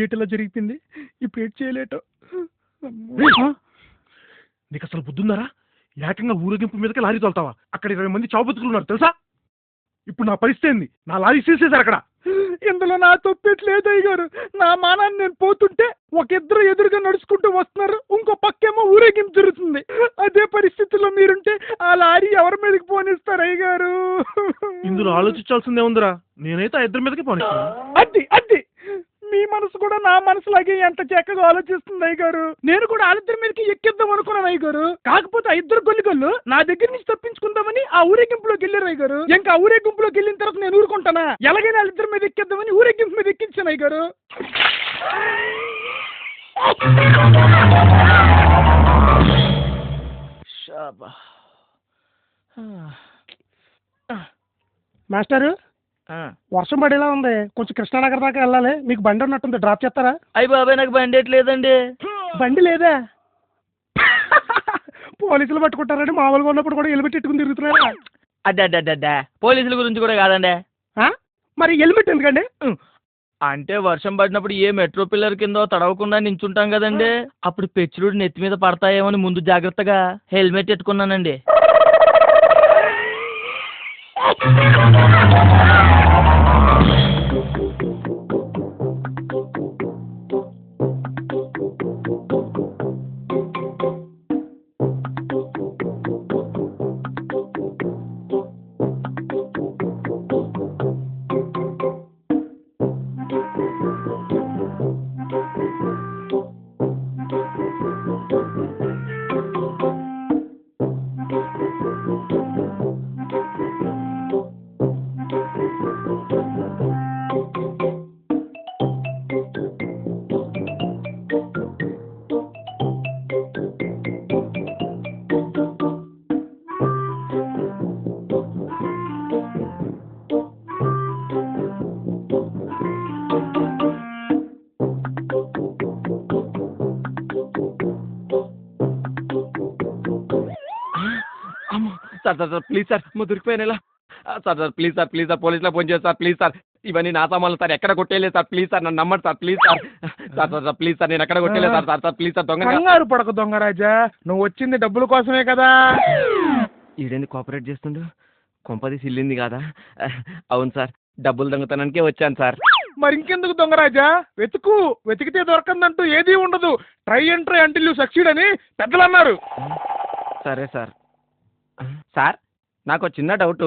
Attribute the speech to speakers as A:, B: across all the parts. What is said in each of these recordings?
A: ఏటిలా జరిగిపోయింది, ఇప్పుడు ఏటి చేయలేటో. నీకు అసలు బుద్ధుందారా? ఏకంగా ఊరేగింపు మీదకి లారీ తోలుతావా? అక్కడ 20 మంది చావు బతుకులున్నారు తెలుసా? ఇప్పుడు నా పరిస్థితి ఏంది? నా లారీ సీసేశారు అక్కడ. ఇందులో నా తప్పెట్లేదు అయ్యారు. నా మానాన్ని నేను పోతుంటే ఒక ఇద్దరు ఎదురుగా నడుచుకుంటూ వస్తున్నారు, ఇంకో పక్కేమో ఊరేగింపు జరుగుతుంది. అదే పరిస్థితుల్లో మీరుంటే ఆ లారీ ఎవరి మీదకి పోనిస్తారు అయ్యగారు? ఇందులో ఆలోచించాల్సిందే ఉందిరా. నేనైతే ఆ ఇద్దరి మీదకి పోనిస్తాను. అది అది మీ మనసు కూడా నా మనసులాగే ఎంత చక్కగా ఆలోచిస్తుంది అయ్యగారు. నేను కూడా వాళ్ళిద్దరి మీదకి ఎక్కిద్దాం అనుకున్నాను అయ్యగారు. కాకపోతే ఆ ఇద్దరు గొల్లిగొల్లు నా దగ్గర నుంచి తప్పించుకుందామని ఆ ఊరేగింపులోకి వెళ్ళారు అయ్యగారు. ఇంకా ఆ ఊరేగింపులోకి వెళ్ళిన తర్వాత నేను ఊరుకుంటానా? ఎలాగైనా వాళ్ళిద్దరి మీద ఎక్కిద్దామని ఊరేగింపు మీద ఎక్కించాను అయ్యగారు. మాస్టారు, వర్షం పడేలా ఉంది, కొంచెం కృష్ణానగర్ దాకా వెళ్ళాలి. మీకు బండి ఉన్నట్టుంది, డ్రాప్ చేస్తారా?
B: అయ్యి బాబాయ్, నాకు బండి ఎట్లేదండి.
A: బండి లేదా? పోలీసులు పట్టుకుంటారని మామూలుగా ఉన్నప్పుడు కూడా హెల్మెట్ పెట్టుకుని తిరుగుతున్నారా?
B: అడ్డా పోలీసుల గురించి కూడా కాదండి.
A: మరి హెల్మెట్ ఎందుకండి?
B: అంటే వర్షం పడినప్పుడు ఏ మెట్రో పిల్లర్ కింద తడవకుండా నించుంటాం కదండి, అప్పుడు పెచ్చులుడు నెత్తి మీద పడతాయేమని ముందు జాగ్రత్తగా హెల్మెట్ పెట్టుకున్నానండి. సార్ ప్లీజ్ సార్, దొరికిపోయినా సార్. ప్లీజ్ సార్ పోలీసులో ఫోన్ చేస్తారు సార్. ప్లీజ్ సార్, ఇవన్నీ నా సామాన్లు సార్, ఎక్కడ కొట్టేయలేదు సార్. ప్లీజ్ సార్, నన్ను నమ్మండి sir. Please sir please sir, నేను ఎక్కడ కొట్టేయలేదు సార్. ప్లీజ్ సార్,
A: కంగారు పడకు దొంగరాజా, నువ్వు వచ్చింది డబ్బుల కోసమే కదా.
B: ఈడేంది కోఆపరేట్ చేస్తుండు? కొంపది సిల్లింది కాదా? అవును సార్, డబ్బులు దొంగతనానికే వచ్చాను సార్.
A: మరి ఇంకెందుకు దొంగరాజా, వెతికితే దొరకందంటూ ఏదీ ఉండదు. Try and try until you succeed అని పెద్దలు అన్నారు.
B: సరే సార్. సార్, నాకు చిన్న డౌట్,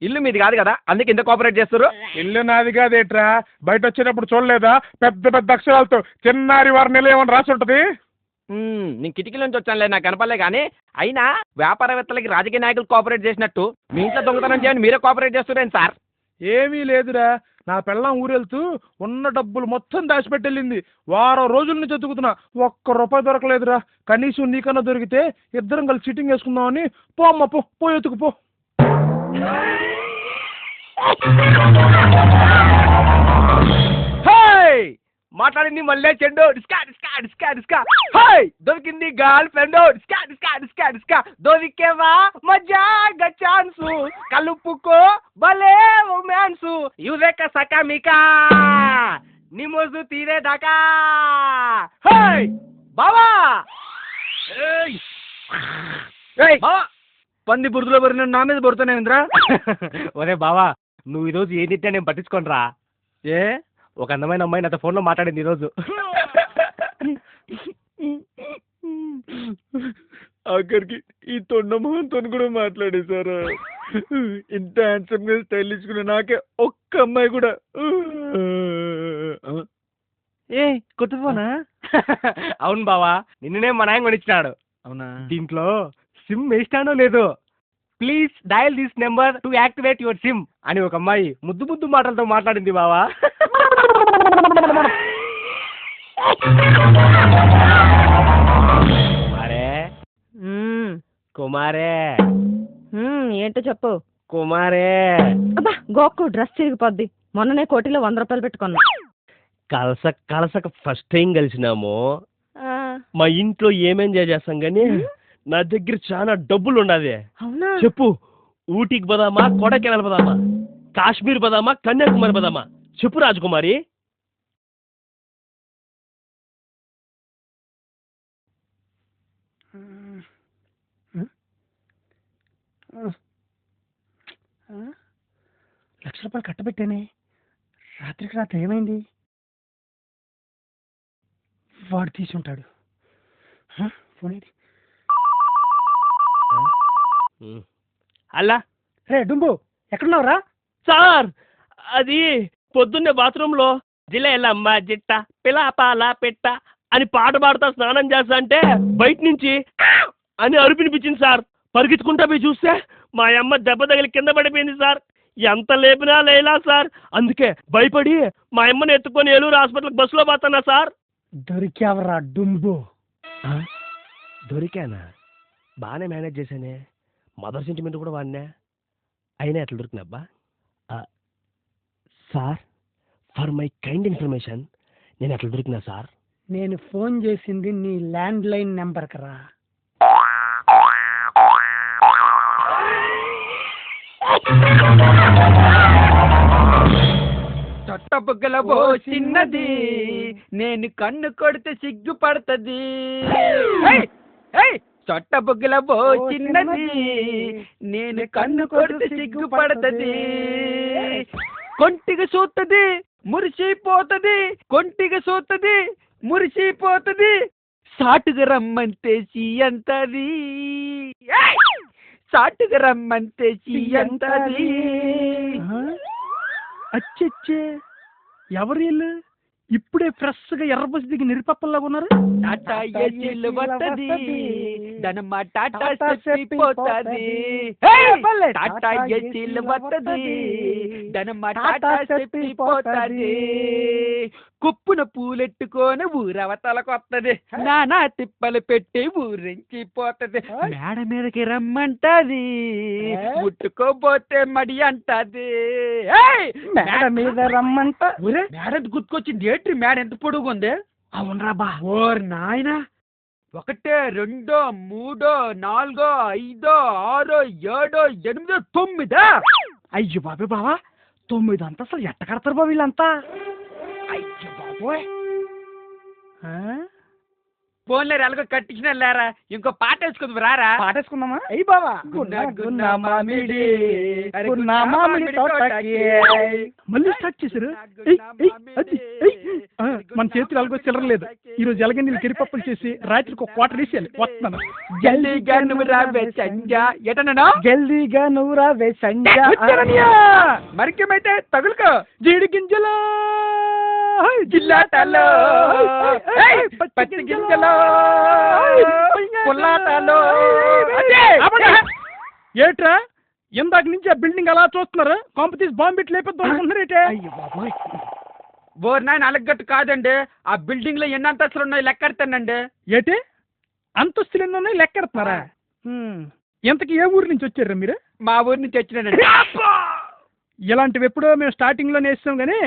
B: ఇల్లు మీది కాదు కదా, అందుకే ఇంత కోఆపరేట్ చేస్తారు?
A: ఇల్లు నాది కాదేట్రా, బయట వచ్చేటప్పుడు చూడలేదా పెద్ద పెద్ద అక్షరాలతో చిన్నారి వారి నిలయమని రాసి ఉంటది?
B: నేను కిటికీ నుంచి వచ్చానులే, నాకు కనపడలే. కానీ అయినా వ్యాపారవేత్తలకి రాజకీయ నాయకులు కోఆపరేట్ చేసినట్టు మీ ఇంట్లో దొంగతనం చేయని మీరే కోఆపరేట్ చేస్తున్నారేంటి సార్?
A: ఏమీ లేదురా, నా పెళ్ళాం ఊరెళ్తూ ఉన్న డబ్బులు మొత్తం దాచిపెట్టెళ్ళింది. వారం రోజుల నుంచి ఎత్తుకుతున్నా, ఒక్క రూపాయి దొరకలేదురా. కనీసం నీకన్నా దొరికితే ఇద్దరం కలిసి సిట్టింగ్ వేసుకుందామని. పో అమ్మ, పో ఎత్తుకుపో.
B: మాట్లాడింది మళ్ళీ చెండు డిస్కా డిస్కా డిస్కా డిస్కా. దొరికింది గర్ల్ ఫ్రెండ్ డిస్కా డిస్కా డిస్కా డిస్కా. దొరికేవా మజాగా ఛాన్సు, కలుపుకో భలే రొమాన్సు, యురేక సకామికా నిమోజు తీరే దాకా. బావా పంది బురదలో పడిన నా మీద పడుతున్నాయింద్రా.
A: ఒరే బావా, నువ్వు ఈరోజు ఏం తిట్టా నేను పట్టించుకోనరా.
B: ఏ
A: ఒక అందమైన అమ్మాయి నాతో ఫోన్లో మాట్లాడింది ఈరోజు.
B: ఆఖరికి ఈ తొండమోహన్తో కూడా మాట్లాడేశారా? ఇంత హ్యాండ్సమ్ గా స్టైల్ ఇచ్చుకున్న నాకే ఒక్క అమ్మాయి కూడా.
A: ఏ కొత్త ఫోనా? అవును బావా, నిన్ననే మా నాయన కొనిచ్చినాడు.
B: అవునా?
A: దీంట్లో సిమ్ వేస్తానో లేదో, please dial this number to activate your SIM అని ఒక అమ్మాయి ముద్దు ముద్దు మాటలతో మాట్లాడింది బావా. కుమారే
C: ఏంటో చెప్పు.
A: కుమారే,
C: అబ్బా గోక్కు డ్రెస్ చిరిగిపోద్ది. మొన్ననే కోటిలో 100 రూపాయలు పెట్టుకున్నా.
A: కలసక ఫస్ట్ టైం కలిసినాము. మా ఇంట్లో ఏమేం చేస్తాం గానీ నా దగ్గర చాలా డబ్బులు ఉన్నది.
C: అవునా?
A: చెప్పు, ఊటీకి పోదామా, కొడైకెనాల్ పోదామా, కాశ్మీర్ పోదామా, కన్యాకుమారి పోదామా? చెప్పు రాజకుమారి. ₹1,00,000 కట్టబెట్టానే, రాత్రికి రాత్రి ఏమైంది? వాడు తీసి ఉంటాడు. ఫోన్ ఏంటి?
B: అలా
A: రే డుంబు, ఎక్కడున్నావురా?
B: సార్, అది పొద్దున్నే బాత్రూంలో జిలేలమ్మ జిట్ట పిలాపాల పెట్ట అని పాట పాడుతా స్నానం చేస్తా అంటే బయట నుంచి అని అరుపినిపించింది సార్. పరిగెత్తుకుంటా పోయి చూస్తే మా అమ్మ దెబ్బ తగిలి కింద పడిపోయింది సార్. ఎంత లేపినా లేలా సార్. అందుకే భయపడి మా అమ్మని ఎత్తుకొని ఏలూరు హాస్పిటల్కి బస్సులో పోతున్నా సార్.
A: దొరికావరా డుంబు?
B: దొరికానా? బాగానే మేనేజ్ చేశానే. మదర్ సెంటిమెంట్ కూడా వాడినా. అయినా ఎట్లా దొరికినబ్బా? Sir, for my kind information, నేను ఎట్లా దొరికినా సార్?
A: నేను ఫోన్ చేసింది నీ ల్యాండ్ లైన్ నెంబర్ కరా.
D: తొట్టబుగ్గలబో చిన్నది, నేను కన్ను కొడితే సిగ్గుపడుతుంది. తొట్టబుగ్గలబో చిన్నది, నేను కన్ను కొడితే సిగ్గుపడుతుంది. కొంటిగా చూస్తుంది మురిసిపోతుంది, కొంటిగా చూస్తుంది మురిసిపోతుంది. సాటుగా రమ్మంతే సీయంతది, సాటుగా రమ్మంతే సీయంతది.
A: అచ్చచ్చే, ఎవరు వీళ్ళు? ఇప్పుడే ఫ్రెష్ గా ఎర్రబస్ దిగి నిరుపప్పల్లాగా ఉన్నారు.
D: టాటా ఏసీలు వస్తది, ధనమ్మ టాటా చెప్పిపోతుంది. టాటా ఏసీలు వస్తది, ధనమ్మ టాటా చెప్పిపోతుంది. కుప్పున పూలెట్టుకొని ఊరవతలకు వస్తది, నానా తిప్పలు పెట్టి ఊరించిపోతుంది. మేడ మీదకి రమ్మంటది, ముట్టుకోపోతే మడి అంటది.
A: మేడ మీద రమ్మంట.
D: మేడ గుర్తుకొచ్చింది. ఏంటి మేడ ఎంత పొడుగు ఉంది?
A: అవునరా బా.
D: ఓర్ నాయన, 1 2 3 4 5 6 7 8 9.
A: అయ్యో బాబే బావా, 9 అంతస్తులు ఎట్ట కడతారు బాబు వీళ్ళంతా?
D: అయ్యో బాబోయ్. ఫోన్లే ఎలాగో కట్టించిన లేరా, ఇంకో పాట వేసుకుందాం రారా.
A: పాటేసుకుందామా? అయ్యి బావా. మళ్ళీ స్టార్ట్ చేశారు. మన చేతులు ఎలాగో చిల్లరలేదు. ఈ రోజు ఎలాగ నేను కిరిపప్పులు చేసి రాత్రికి ఒక క్వార్టర్ వేసేయాలి. వస్తున్నాను.
D: జల్దీగా నువ్వు రావే సంజా. ఎటనా
A: జల్దీగా నువ్వు రావే సంజా.
D: మరికేమైతే తగులుకో.
A: జీడి గింజలో
D: జిల్లాటలో, పచ్చి గింజలో పుల్లాటలో.
A: ఏట్రా, ఇందాక నుంచి ఆ బిల్డింగ్ అలా చూస్తున్నారు? కాంపిటీస్ బాంబిట్ లేకపోతే.
D: అయ్యో బాబోయ్. బోర్ నాయన అలగట్టు కాదండి, ఆ బిల్డింగ్ లో ఎన్ని అంతస్తులు ఉన్నాయి లెక్కెడతానండి.
A: ఏటి అంతస్తులు ఎన్ని ఉన్నాయి లెక్కెడుతున్నారా? ఇంతకి ఏ ఊరు నుంచి వచ్చారా మీరు?
D: మా ఊరి నుంచి వచ్చినానండి.
A: ఇలాంటివి ఎప్పుడో మేము స్టార్టింగ్ లోనే వేస్తాం గానీ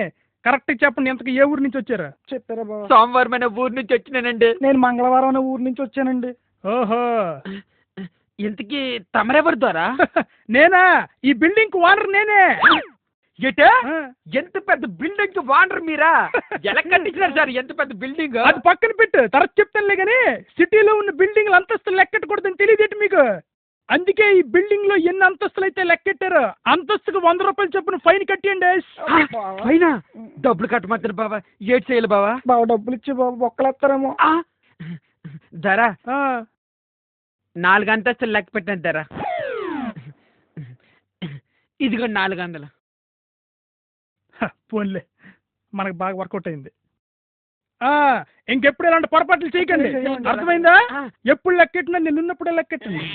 A: కరెక్ట్ చెప్పండి, ఇంతకి ఏ ఊరు నుంచి వచ్చారా? చెప్పారా బాబా?
D: సోమవారం అనే ఊరు నుంచి వచ్చినానండి.
A: నేను మంగళవారం అనే ఊరు నుంచి వచ్చానండి. ఓహో,
D: ఇంతకీ తమరెవరి ద్వారా?
A: నేనా, ఈ బిల్డింగ్ కు ఓనర్ నేనే.
D: ఏటే, ఎంత పెద్ద బిల్డింగ్ కి ఓనర్ మీరా? ఎలా కట్టించినారు సార్ ఎంత పెద్ద బిల్డింగ్?
A: అది పక్కన పెట్టు, తర్వాత చెప్తానులే గానీ సిటీలో ఉన్న బిల్డింగ్లు అంతస్తులు లెక్కెట్టకూడదని తెలియదేటి మీకు? అందుకే ఈ బిల్డింగ్ లో ఎన్ని అంతస్తులు అయితే లెక్కెట్టారు అంతస్తుకు ₹100 చొప్పున ఫైన్ కట్టియండి.
D: ఫైనా? డబ్బులు కట్టమంటారు బాబా. ఏడ్ చేయాలి బాబా?
A: బాబా డబ్బులు ఇచ్చి బాబు బొక్కలేస్తారేమో.
D: ధర 4 అంతస్తులు లెక్క పెట్టాను ధర. ఇదిగో 400.
A: పోన్లే, మనకు బాగా వర్కౌట్ అయింది. ఇంకెప్పుడు ఇలాంటి పొరపాట్లు చేయకండి, అర్థమైందా? ఎప్పుడు లెక్కెట్టినా నేను ఉన్నప్పుడే లెక్కెట్టండి.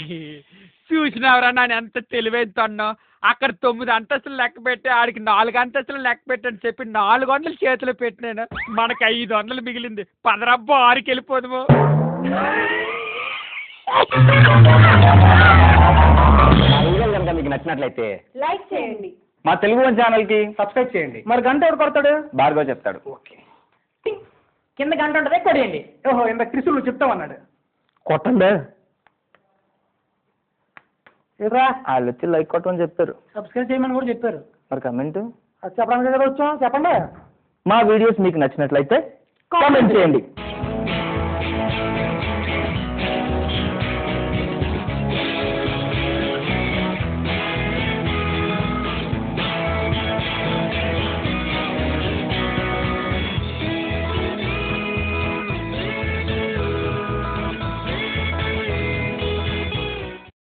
D: చూసినావరా నాన్న ఎంత తెలివైందో. అక్కడ 9 అంతస్తులు లెక్క పెట్టి ఆడికి 4 అంతస్తులు లెక్క పెట్టని చెప్పి 400 చేతిలో పెట్టినాను. మనకి 500 మిగిలింది. 10 రబ్బో 6కి వెళ్ళిపోదుము.
E: మీకు నచ్చినట్లయితే
C: లైక్ చేయండి,
E: మా తెలుగు వన్ ఛానల్ కి
A: సబ్స్క్రైబ్ చేయండి. మరి గంట ఎవరు కొడతాడు?
E: భార్గవ్ చెప్తాడు.
C: కింద గంట ఉంటుంది కొట్టేయండి.
A: ఓహో, ఇంత త్రిశూలు చెప్తామన్నాడు.
E: కొట్టండి.
A: ఏరా,
E: వాళ్ళు వచ్చి లైక్ కొట్టమని చెప్పారు,
A: సబ్స్క్రైబ్ చేయమని కూడా చెప్పారు.
E: మరి కమెంట్
A: చెప్పడానికి వచ్చాం, చెప్పండి.
E: మా వీడియోస్ మీకు నచ్చినట్లయితే కామెంట్ చేయండి.